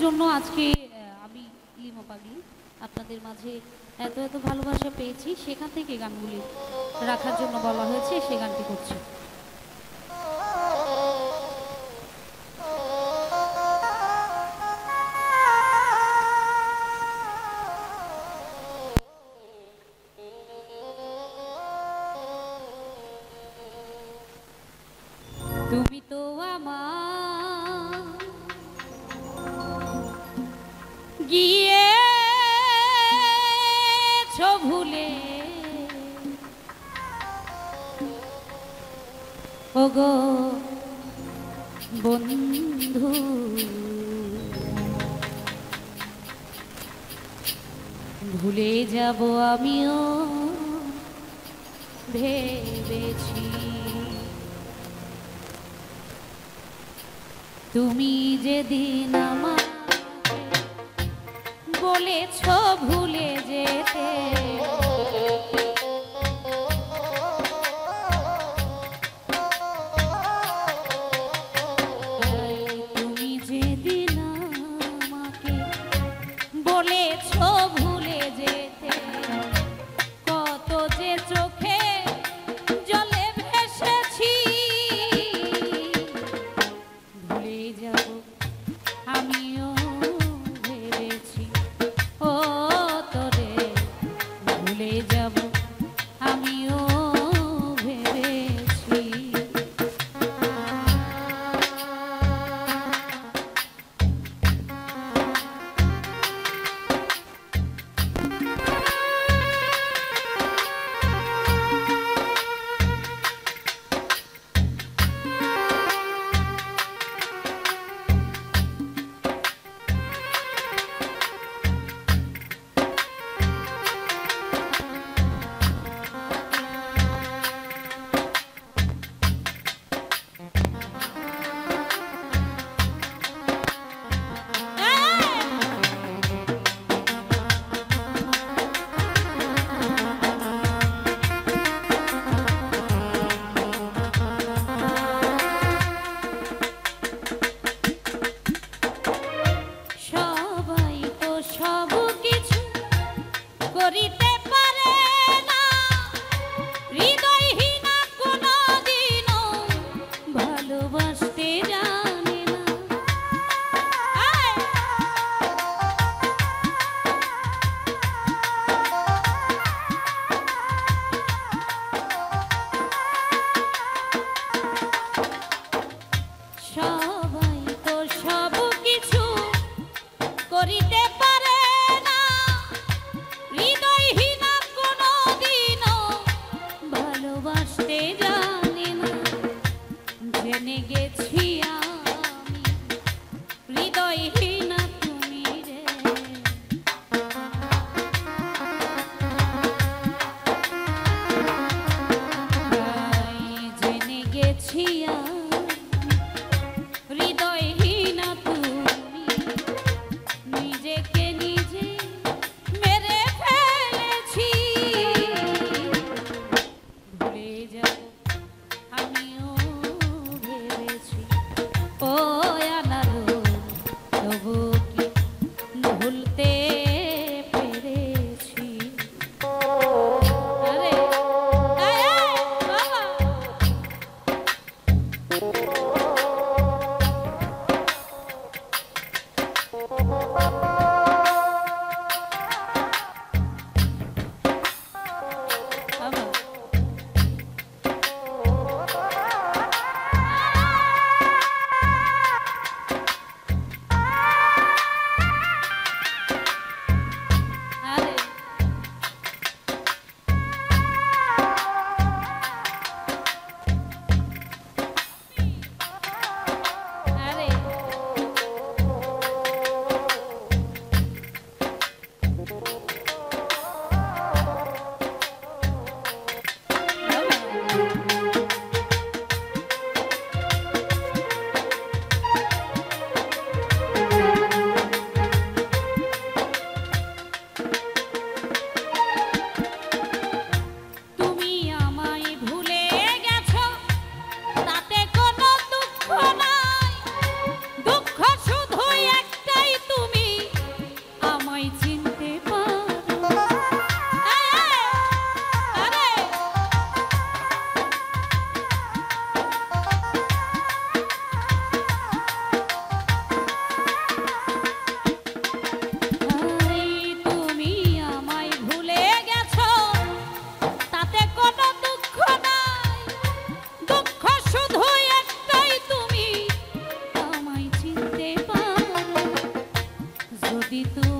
জন্য আজকে আমি লিমা পাগলি আপনাদের মাঝে এত এত ভালোবাসা পেয়েছি, সেখান থেকে গানগুলি রাখার জন্য বলা হয়েছে, সে গানটি করছি। তুমি তো আমার গিয়েছো ভুলে, ওগো বন্ধু, ভুলে যাব আমিও ভেবেছি। তুমি যেদিন আমাকে বলেছ ভুলে যেতে, তুমি যেদিন আমাকে বলেছ ভুলে যেতে, কত যে চোখে জলে ভেসেছি, ভুলে যাব আমিও ভেবেছি। ও তোরে ভুলে যাব আমিও ভেবেছি। করিতে পারে না হৃদয়হীনা, কোনদিনও ভালোবাসতে জানে না। সবাই তো সব কিছু করিতে পারে না, হৃদয়হীনা কোনদিনও ভালোবাসতে জানে না। জেনে গেছি আমি হৃদয়হীনা তুমি রে, জেনে গেছি হৃদয়হীনা তুমি, নিজেকে নিজে মেরে ফেলেছি। ভুলে যাব আমিও ভেবেছি। ও আনারো তবু কি ভুলতে পেরেছি। আরে বাবা যদি তুমি